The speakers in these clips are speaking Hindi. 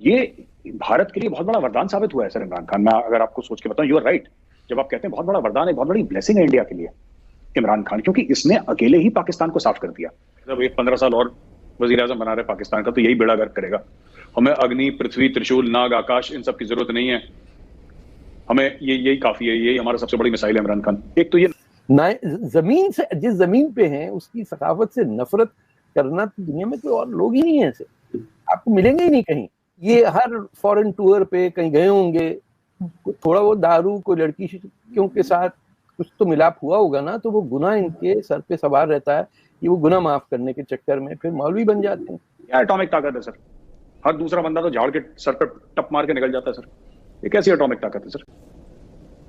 ये भारत के लिए बहुत बड़ा वरदान साबित हुआ है सर इमरान खान। मैं अगर आपको सोच के बताऊं, यू आर राइट। जब आप कहते हैं बहुत बड़ा वरदान है, बहुत बड़ी ब्लेसिंग है इंडिया के लिए इमरान खान, क्योंकि इसने अकेले ही पाकिस्तान को साफ कर दिया। जब एक 15 साल और वजीर आजम बना रहे पाकिस्तान का, तो यही बेड़ा गर्क करेगा। हमें अग्नि, पृथ्वी, त्रिशूल, नाग, आकाश, इन सब की जरूरत नहीं है। हमें यही काफी है। यही हमारा सबसे बड़ी मिसाइल है इमरान खान। एक तो ये जमीन से, जिस जमीन पे हैं उसकी सकाफत से नफरत करना तो दुनिया में कोई और लोग ही नहीं है ऐसे, आपको मिलेंगे ही नहीं कहीं। ये हर फॉरेन टूर पे कहीं गए होंगे, थोड़ा वो दारू को लड़की के साथ कुछ तो मिलाप हुआ होगा ना, तो वो गुनाह इनके सर पे सवार रहता है। ये वो गुनाह माफ करने के चक्कर में फिर मौलवी बन जाते हैं। क्या एटॉमिक ताकत है सर? हर दूसरा बंदा तो झाड़ के सर पे टप मार के निकल जाता है सर। ये कैसी एटॉमिक ताकत है सर?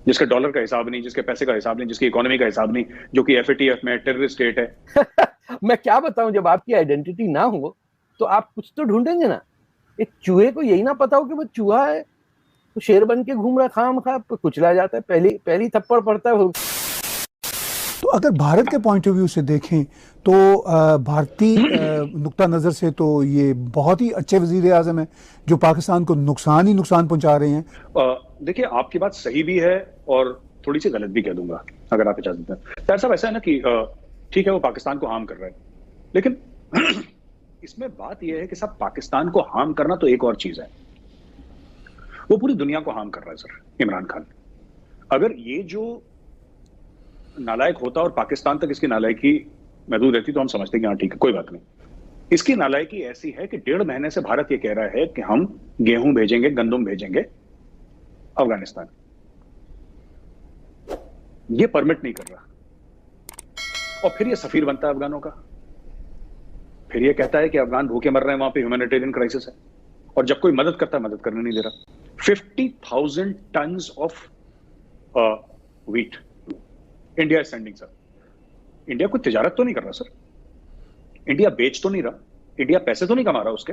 जिसके डॉलर का हिसाब नहीं, जिसके पैसे का हिसाब नहीं, जिसकी इकोनॉमी का हिसाब नहीं, जो कि एफएटीएफ में टेररिस्ट स्टेट है। मैं क्या बताऊं, जब आपकी आइडेंटिटी ना हो तो आप कुछ तो ढूंढेंगे ना। एक चूहे को यही ना पता हो कि वो चूहा है, तो शेर बन के घूम रहा, खाम खा कुचला जाता है, पहली थप्पड़ पड़ता है। तो अगर भारत के पॉइंट ऑफ व्यू से देखें तो भारतीय नुक्ता नज़र से तो ये बहुत ही अच्छे वजीर आज़म हैं जो पाकिस्तान को नुकसान ही नुकसान पहुंचा रहे हैं। देखिए, आपकी बात सही भी है और थोड़ी सी गलत भी कह दूंगा, अगर आप इजाजत दें। यार साहब, ऐसा है ना कि ठीक है वो पाकिस्तान को हार्म कर रहा है, लेकिन इसमें बात यह है कि साहब पाकिस्तान को हार्म करना तो एक और चीज है, वो पूरी दुनिया को हार्म कर रहा है सर इमरान खान। अगर ये जो नालायक होता और पाकिस्तान तक इसकी नालायकी महदूद रहती तो हम समझते कि हाँ ठीक है, कोई बात नहीं। इसकी नालायकी ऐसी है कि 1.5 महीने से भारत ये कह रहा है कि हम गेहूं भेजेंगे, गंदुम भेजेंगे अफगानिस्तान। ये परमिट नहीं कर रहा, और फिर ये सफीर बनता है अफगानों का। फिर ये कहता है कि अफगान भूखे मर रहे हैं, वहां पे ह्यूमैनिटेरियन क्राइसिस है, और जब कोई मदद करता है मदद करने नहीं दे रहा। 50,000 tons of wheat India is sending sir. India कोई तिजारत तो नहीं कर रहा सर, इंडिया बेच तो नहीं रहा, इंडिया पैसे तो नहीं कमा रहा उसके,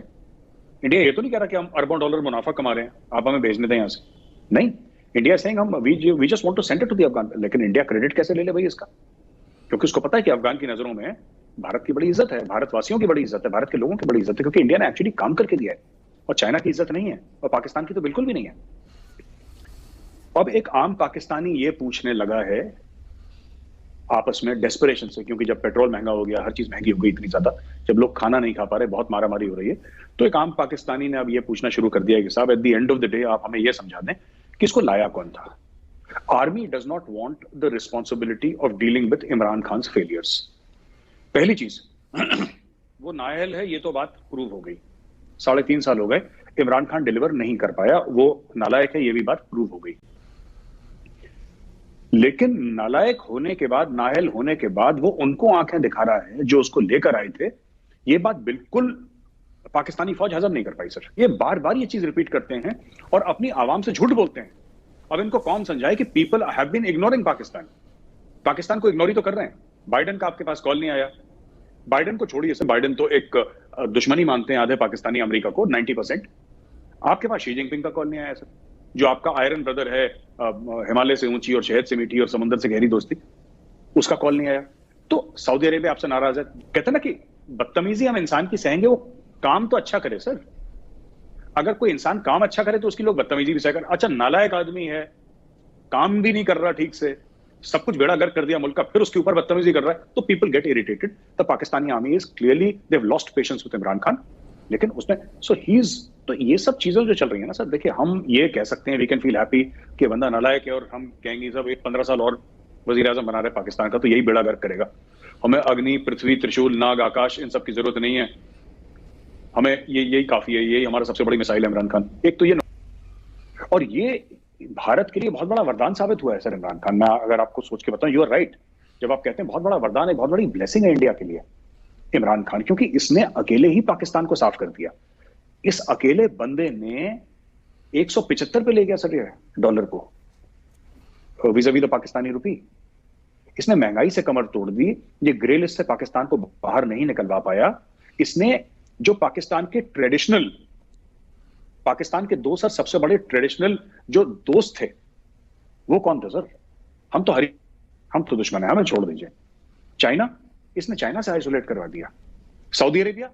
इंडिया ये तो नहीं कह रहा कि हम अरबों डॉलर मुनाफा कमा रहे हैं, आप हमें भेजने दें यहां से। नहीं, इंडिया सेइंग हम we just want to send it to the Afghan. लेकिन इंडिया क्रेडिट कैसे ले ले भाई इसका? क्योंकि उसको पता है कि अफगान की नजरों में भारत की बड़ी इज्जत है, भारतवासियों की बड़ी इज्जत है, भारत के लोगों की बड़ी इज्जत है, क्योंकि इंडिया ने एक्चुअली काम करके दिया है। और चाइना की इज्जत नहीं है, और पाकिस्तान की तो बिल्कुल भी नहीं है। अब एक आम पाकिस्तानी ये पूछने लगा है आपस में डेस्परेशन से, क्योंकि जब पेट्रोल महंगा हो गया, हर चीज महंगी हो गई इतनी ज्यादा, जब लोग खाना नहीं खा पा रहे, बहुत मारामारी हो रही है, तो एक आम पाकिस्तानी ने अब ये पूछना शुरू कर दिया कि साहब at the end of the day आप हमें ये समझा दें कि इसको लाया कौन था। Army does not want the responsibility of dealing with Imran Khan failures. पहली चीज, वो नाअहल है, ये तो बात प्रूव हो गई। 3.5 साल हो गए, इमरान खान डिलीवर नहीं कर पाया, वो नालायक है, ये भी बात प्रूव हो गई। लेकिन नालायक होने के बाद, नाअहल होने के बाद वो उनको आंखें दिखा रहा है जो उसको लेकर आए थे। ये बात बिल्कुल पाकिस्तानी फौज हजम नहीं कर पाई सर। ये बार बार ये चीज रिपीट करते हैं और अपनी आवाम से झूठ बोलते हैं। अब इनको कौन समझाए कि people have been ignoring Pakistan. Pakistan को इग्नोर ही तो कर रहे हैं। बाइडेन का आपके पास कॉल नहीं आया। बाइडेन को छोड़िए सर, बाइडेन तो एक दुश्मनी मानते हैं आधे पाकिस्तानी अमेरिका को, 90%। आपके पास शी जिनपिंग का कॉल नहीं आया सर, जो आपका आयरन ब्रदर है, हिमालय से ऊंची और शहद से मीठी और समुद्र से गहरी दोस्ती, उसका कॉल नहीं आया। तो सऊदी अरेबिया आपसे नाराज है। कहते ना कि बदतमीजी हम इंसान की सहेंगे, वो काम तो अच्छा करे सर। अगर कोई इंसान काम अच्छा करे तो उसकी लोग बदतमीजी भी सह कर। अच्छा, नालायक आदमी है, काम भी नहीं कर रहा ठीक से, सब कुछ बेड़ा गर्क कर दिया मुल्क का, फिर उसके ऊपर बदतमीजी कर रहा है, तो people get irritated. The Pakistani army is clearly they have lost patience with Imran Khan. लेकिन उसमें सो ही इज, तो ये सब चीजें जो चल रही है ना सर, देखिए हम ये कह सकते हैं, वी कैन फील हैप्पी कि बंदा नालायक है, और हम कहेंगे सब एक 15 साल और वजीर आजम बना रहे पाकिस्तान का, तो यही बेड़ा गर्क करेगा। हमें अग्नि, पृथ्वी, त्रिशूल, नाग, आकाश, इन सब की जरूरत नहीं है। हमें यही काफी है। यही हमारा सबसे बड़ी मिसाइल है इमरान खान। एक तो ये, और ये भारत के लिए बहुत बड़ा वरदान साबित हुआ है सर इमरान खान। मैं अगर आपको सोच के बताऊं, यू आर राइट। जब आप कहते हैं बहुत बड़ा वरदान है, बहुत बड़ी ब्लेसिंग है इंडिया के लिए इमरान खान, क्योंकि इसने अकेले ही पाकिस्तान को साफ कर दिया। इस अकेले बंदे ने 175 पे ले गया सर ये डॉलर को विज़ावी द पाकिस्तानी रुपी। इसने महंगाई से कमर तोड़ दी। ये ग्रे लिस्ट से पाकिस्तान को बाहर नहीं निकलवा पाया। इसने जो पाकिस्तान के दो सर सबसे बड़े ट्रेडिशनल जो दोस्त थे, वो कौन थे सर? हम तो दुश्मन है, हमें छोड़ दीजिए। चाइना, इसने चाइना से आइसोलेट करवा दिया। सऊदी अरेबिया,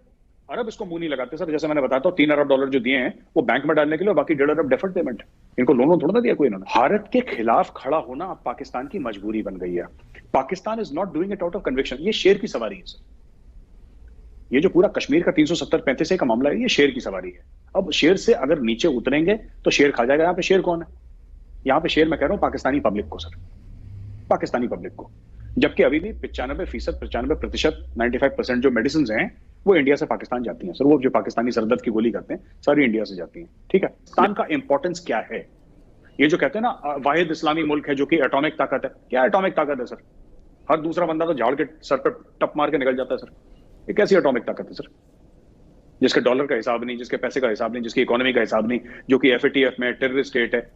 अरब इसको मुंह नहीं लगाते सर। जैसे मैंने बताया था, $3 अरब जो दिए हैं वो बैंक में डालने के लिए, बाकी $1.5 अरब डेफर्ड पेमेंट है। इनको लोन थोड़ा ना दिया कोई इन्होंने। भारत के खिलाफ खड़ा होना अब पाकिस्तान की मजबूरी बन गई है। Pakistan is not doing it out of conviction. ये शेर की सवारी है सर। ये जो पूरा कश्मीर का 370-35 का मामला है, ये शेर की सवारी है। अब शेर से अगर नीचे उतरेंगे तो शेर खा जाएगा। यहाँ पे शेर कौन है? यहाँ पे शेर मैं कह रहा हूं पाकिस्तानी पब्लिक को सर, पाकिस्तानी पब्लिक को। जबकि अभी भी 95% 95% जो मेडिसिन हैं वो इंडिया से पाकिस्तान जाती हैं सर। वो जो पाकिस्तानी सरदर्द की गोली करते हैं सारी इंडिया से जाती हैं। ठीक है, पाकिस्तान का इंपॉर्टेंस क्या है? ये जो कहते हैं ना वाहिद इस्लामी मुल्क है जो कि एटॉमिक ताकत है, क्या एटॉमिक ताकत है सर? हर दूसरा बंदा तो झाड़ के सर पर टप मार के निकल जाता है सर। ये कैसी एटॉमिक ताकत है सर? जिसके डॉलर का हिसाब नहीं, जिसके पैसे का हिसाब नहीं, जिसकी इकोनॉमी का हिसाब नहीं, जो कि FATF में टेररिस्ट स्टेट है,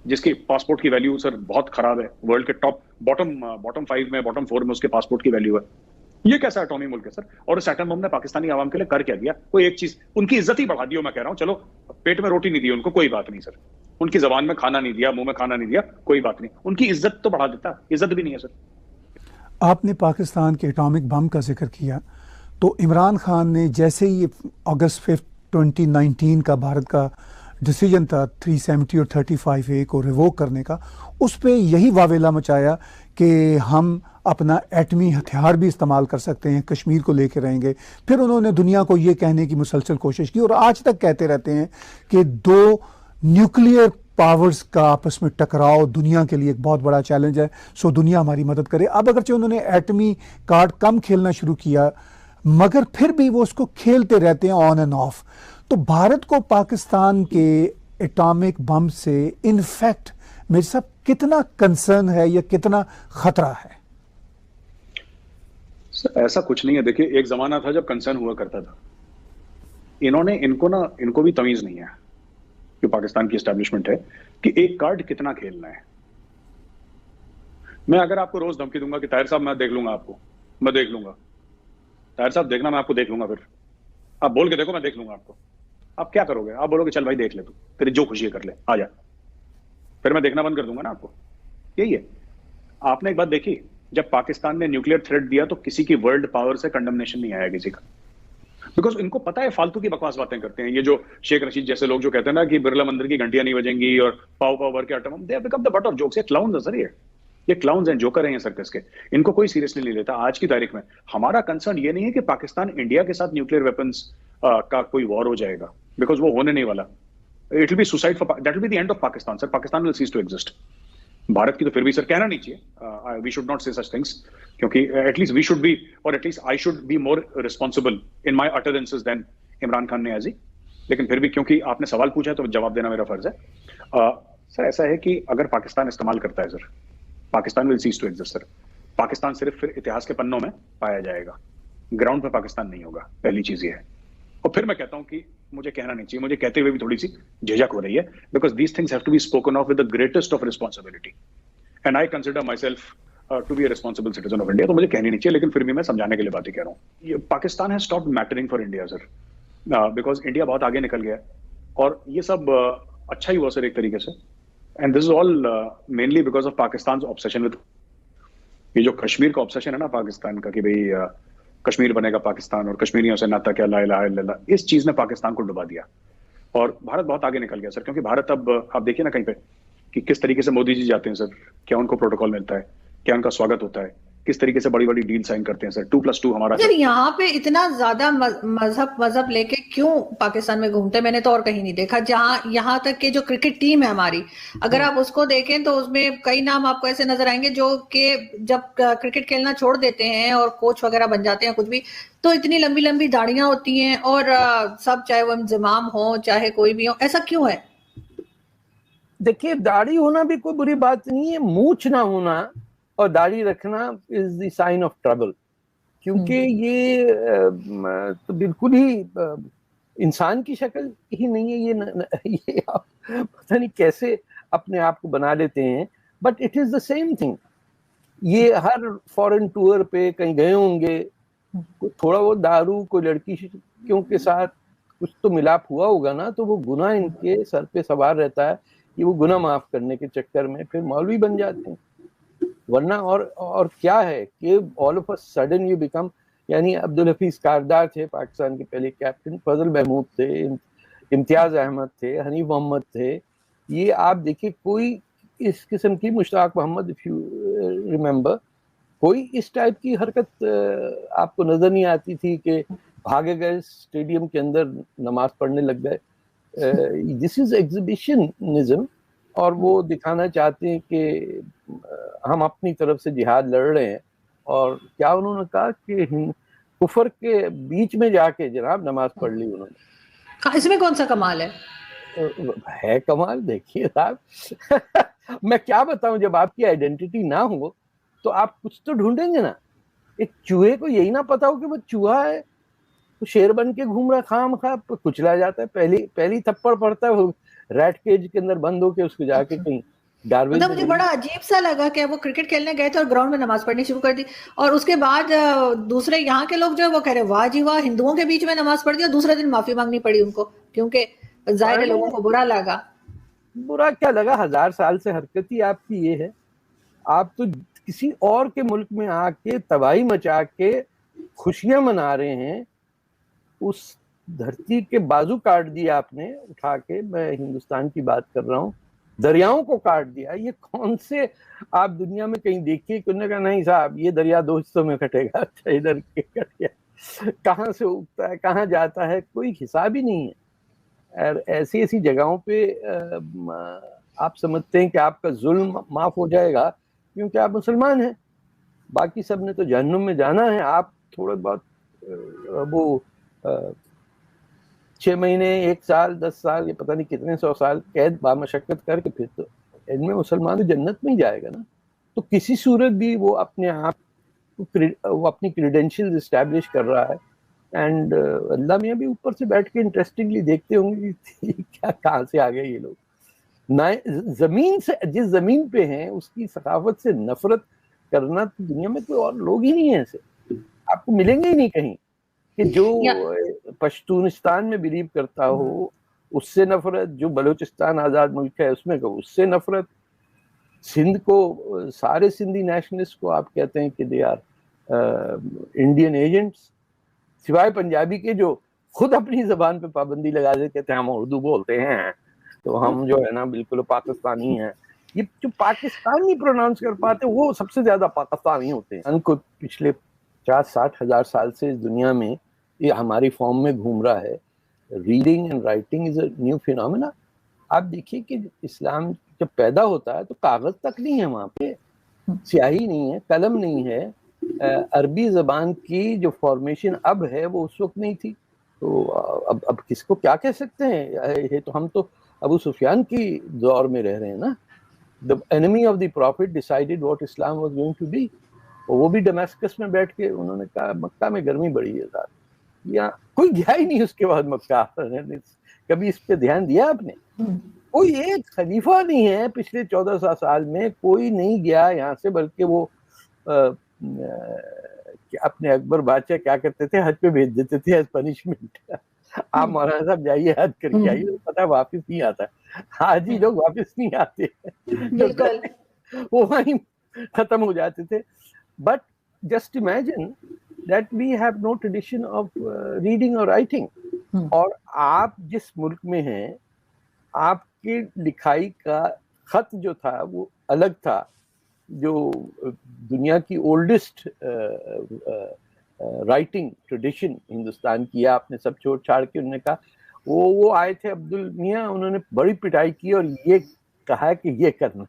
जिसकी पासपोर्ट की वैल्यू सर बहुत खराब है, वर्ल्ड के टॉप बॉटम 5 में, बॉटम 4 में उसके पासपोर्ट की वैल्यू है। ये कैसा एटॉमिक मुल्क है सर? और इस एटम बम ने पाकिस्तानी आवाम के लिए कर क्या दिया? कोई एक चीज, उनकी इज्जत ही बढ़ा दी हो। मैं कह रहा हूं चलो पेट में रोटी नहीं दी उनको, कोई बात नहीं सर। उनकी जबान में खाना नहीं दिया, मुंह में खाना नहीं दिया, कोई बात नहीं। उनकी इज्जत तो बढ़ा देता, इज्जत भी नहीं है सर। आपने पाकिस्तान के एटॉमिक बम का जिक्र किया, तो इमरान खान ने जैसे ही अगस्त 5 2019 का भारत का डिसीजन था 370 और 35A को रिवोक करने का, उस पर यही वावेला मचाया कि हम अपना एटमी हथियार भी इस्तेमाल कर सकते हैं, कश्मीर को लेकर रहेंगे। फिर उन्होंने दुनिया को ये कहने की मुसलसल कोशिश की और आज तक कहते रहते हैं कि 2 न्यूक्लियर पावर्स का आपस में टकराव दुनिया के लिए एक बहुत बड़ा चैलेंज है, सो दुनिया हमारी मदद करे। अब अगरचे उन्होंने एटमी कार्ड कम खेलना शुरू किया, मगर फिर भी वो उसको खेलते रहते हैं ऑन एंड ऑफ। तो भारत को पाकिस्तान के एटॉमिक बम से इनफैक्ट मेरे साहब कितना कंसर्न है या कितना खतरा है? ऐसा कुछ नहीं है। देखिए, एक जमाना था जब कंसर्न हुआ करता था। इनको भी तमीज नहीं है जो पाकिस्तान की एस्टैब्लिशमेंट है कि एक कार्ड कितना खेलना है। मैं अगर आपको रोज धमकी दूंगा कि ताहिर साहब मैं देख लूंगा आपको, मैं देख लूंगा, ताहिर साहब देखना मैं आपको देख लूंगा, फिर आप बोल के देखो मैं देख लूंगा आपको, आप क्या करोगे? आप बोलोगे चल भाई देख ले, तू तेरी जो खुशी है कर ले, आ जा। फिर मैं देखना बंद कर दूंगा ना आपको। यही है। आपने एक बात देखी, जब पाकिस्तान ने न्यूक्लियर थ्रेट दिया तो किसी की वर्ल्ड पावर से कंडमनेशन नहीं आया किसी का, बिकॉज इनको पता है फालतू की बकवास बातें करते हैं ये जो शेख रशीद जैसे लोग जो कहते हैं ना कि बिरला मंदिर की घंटियां नहीं बजेंगी और पाव पाव भर के atom, they have become the butt of jokes. ये क्लाउन्स हैं सर, ये क्लाउन्स हैं, जोकर हैं सर्कस के। इनको कोई सीरियसली नहीं लेता। आज की तारीख में हमारा कंसर्न ये नहीं है कि पाकिस्तान इंडिया के साथ न्यूक्लियर वेपन्स का कोई वॉर हो जाएगा, बिकॉज वो होने नहीं वाला। It will be suicide for, that will be the end of Pakistan sir. Pakistan will cease to exist. Bharat की तो फिर भी सर कहना नहीं चाहिए, we should not say such things, क्योंकि एटलीस्ट वी शुड बी, और at least I should be more responsible in my utterances than Imran Khan ने एज। लेकिन फिर भी क्योंकि आपने सवाल पूछा है तो जवाब देना मेरा फर्ज है। सर ऐसा है कि अगर पाकिस्तान इस्तेमाल करता है sir, Pakistan will cease to exist sir. Pakistan सिर्फ फिर इतिहास के पन्नों में पाया जाएगा, ग्राउंड पे पाकिस्तान नहीं होगा। पहली चीज ये है। और फिर मैं कहता हूं कि मुझे कहना नहीं चाहिए, मुझे कहते हुए भी थोड़ी सी झिझक हो रही है, because these things have to be spoken of with the greatest of responsibility, and I consider myself to be a responsible citizen of India. तो मुझे कहनी नहीं चाहिए, लेकिन फिर भी मैं समझाने के लिए बातें कह रहा हूँ। Pakistan has stopped mattering for India sir, because India बहुत आगे निकल गया और ये सब अच्छा ही हुआ सर एक तरीके से। And this is all mainly because of Pakistan obsession with, ये जो कश्मीर का ऑब्सेशन है ना पाकिस्तान का कि भाई कश्मीर बनेगा पाकिस्तान और कश्मीरियों से नाता क्या, ला इलाहा इल्लल्लाह, इस चीज ने पाकिस्तान को डुबा दिया और भारत बहुत आगे निकल गया सर। क्योंकि भारत अब आप देखिए ना कहीं पे कि किस तरीके से मोदी जी जाते हैं सर, क्या उनको प्रोटोकॉल मिलता है, क्या उनका स्वागत होता है, किस तरीके से बड़ी बड़ी डील साइन करते हैं सर। 2+2 हमारा। यार यहाँ पे इतना ज्यादा मजहब लेके क्यों पाकिस्तान में घूमते, मैंने तो और कहीं नहीं देखा। जहाँ यहाँ तक कि जो क्रिकेट टीम है हमारी, अगर आप उसको देखें तो उसमें कई नाम आपको ऐसे नजर आएंगे जो कि जब क्रिकेट खेलना छोड़ देते हैं और कोच वगैरह बन जाते हैं कुछ भी, तो इतनी लंबी लंबी दाढ़ियां होती हैं और सब, चाहे वो इंजमाम हो चाहे कोई भी हो। ऐसा क्यों है? देखिए, दाढ़ी होना भी कोई बुरी बात नहीं है, मूछ ना होना और दाढ़ी रखना is the sign of trouble, क्योंकि ये तो बिल्कुल ही इंसान की शक्ल ही नहीं है। ये आप पता नहीं कैसे अपने आप को बना लेते हैं, but it is the same thing. ये हर फॉरेन टूर पे कहीं गए होंगे, थोड़ा वो दारू कोई लड़की के साथ कुछ तो मिलाप हुआ होगा ना, तो वो गुनाह इनके सर पे सवार रहता है कि वो गुनाह माफ करने के चक्कर में फिर मौलवी बन जाते हैं। वरना और क्या है कि all of a sudden you become यानी अब्दुल हफीज कारदार थे पाकिस्तान के पहले कैप्टन, फजल महमूद थे, इम्तियाज अहमद थे, हनीफ मोहम्मद थे। ये आप देखिए, कोई इस किस्म की, Mushtaq Mohammad, if you remember, कोई इस टाइप की हरकत आपको नजर नहीं आती थी कि भागे गए स्टेडियम के अंदर नमाज पढ़ने लग गए। दिस इज एग्जिबिशनिज्म, और वो दिखाना चाहते हैं कि हम अपनी तरफ से जिहाद लड़ रहे हैं। और क्या उन्होंने कहा कि कुफर के बीच में जाके जनाब नमाज पढ़ ली उन्होंने। इसमें कौन सा कमाल है कमाल, देखिए साहब मैं क्या बताऊं, जब आपकी आइडेंटिटी ना हो तो आप कुछ तो ढूंढेंगे ना। एक चूहे को यही ना पता हो कि वो चूहा है, तो शेर बन के घूम रहा, खाम खा कुचला जाता है, पहली थप्पड़ पड़ता है, वो रैट केज के अंदर बंद होके उसको जाके कहीं गार्बेज। मतलब मुझे बड़ा अजीब सा लगा कि वो क्रिकेट खेलने गए थे और ग्राउंड में नमाज पढ़नी शुरू कर दी, और उसके बाद दूसरे यहाँ के लोग जो है वो कह रहे वाह जी वाह, हिंदुओं के बीच में नमाज पढ़ दी, और दूसरे दिन माफी मांगनी पड़ी उनको, क्योंकि जाहिर है लोगों को बुरा लगा। बुरा क्या लगा, 1000 साल से हरकत ही आपकी ये है। आप तो किसी और के मुल्क में आके तबाही मचा के खुशियां मना रहे हैं, उस धरती के बाजू काट दिए आपने उठा के। मैं हिंदुस्तान की बात कर रहा हूँ, दरियाओं को काट दिया। ये कौन से आप दुनिया में कहीं देखिए कि उन्होंने कहा नहीं साहब ये दरिया 2 हिस्सों में कटेगा, अच्छा इधर के कट गया, कहाँ से उगता है कहाँ जाता है कोई हिसाब ही नहीं है। और ऐसी ऐसी जगहों पे आप समझते हैं कि आपका जुल्म माफ हो जाएगा क्योंकि आप मुसलमान हैं, बाकी सब ने तो जहन्नुम में जाना है। आप थोड़े बहुत वो 6 महीने, 1 साल, 10 साल, ये पता नहीं कितने 100 साल कैद बामशक्कत करके फिर तो इनमें मुसलमान जन्नत में ही जाएगा ना। तो किसी सूरत भी वो अपने आप वो अपनी क्रीडेंशियल्स इस्टेब्लिश कर रहा है। एंड अल्लाह मियां भी ऊपर से बैठ के इंटरेस्टिंगली देखते होंगे कि क्या कहाँ से आ गए ये लोग। जमीन से, जिस जमीन पे हैं उसकी सकाफत से नफरत करना तो दुनिया में कोई और लोग ही नहीं है ऐसे, आपको मिलेंगे ही नहीं कहीं कि जो पश्तूनिस्तान में बिलीव करता हो उससे नफरत, जो बलूचिस्तान आज़ाद मुल्क है उसमें को उससे नफरत, सिंध को सारे सिंधी नेशनलिस्ट को आप कहते हैं कि दे आर इंडियन एजेंट्स, सिवाय पंजाबी के जो खुद अपनी जबान पे पाबंदी लगा दे, कहते हैं हम उर्दू बोलते हैं तो हम जो है ना बिल्कुल पाकिस्तानी हैं। ये जो पाकिस्तानी प्रोनाउंस कर पाते वो सबसे ज्यादा पाकिस्तानी होते हैं। उनको पिछले 50-60 हजार साल से इस दुनिया में ये हमारी फॉर्म में घूम रहा है। Reading and writing is a new phenomena. आप देखिए कि इस्लाम जब पैदा होता है तो कागज तक नहीं है, वहाँ पे स्याही नहीं है, कलम नहीं है, अरबी जबान की जो फॉर्मेशन अब है वो उस वक्त नहीं थी। तो अब किसको क्या कह सकते हैं, ये तो हम तो अबू सुफियान की दौर में रह रहे हैं ना। The enemy of the prophet decided what Islam was going to be. वो भी डमेस्कस में बैठ के उन्होंने कहा मक्का में गर्मी बढ़ी है साहब, या कोई गया ही नहीं उसके बाद मक्का। कभी इस पे ध्यान दिया आपने? कोई एक खलीफा नहीं है पिछले 1400 साल में, कोई नहीं गया यहाँ से, बल्कि वो अपने अकबर बादशाह क्या करते थे, हज पे भेज देते थे एज पनिशमेंट। आप मौलाना साहब जाइए हज करके आइए, तो पता वापस नहीं आता। आज ही लोग वापस नहीं आते, वो वहीं खत्म हो जाते थे। But just imagine that we have no tradition of reading और राइटिंग। और आप जिस मुल्क में हैं, आपकी लिखाई का खत जो था वो अलग था। जो दुनिया की ओल्डेस्ट राइटिंग ट्रेडिशन हिंदुस्तान की, आपने सब छोड़ छाड़ के, उन्होंने कहा वो आए थे अब्दुल मियाँ, उन्होंने बड़ी पिटाई की और ये कहा कि ये करना।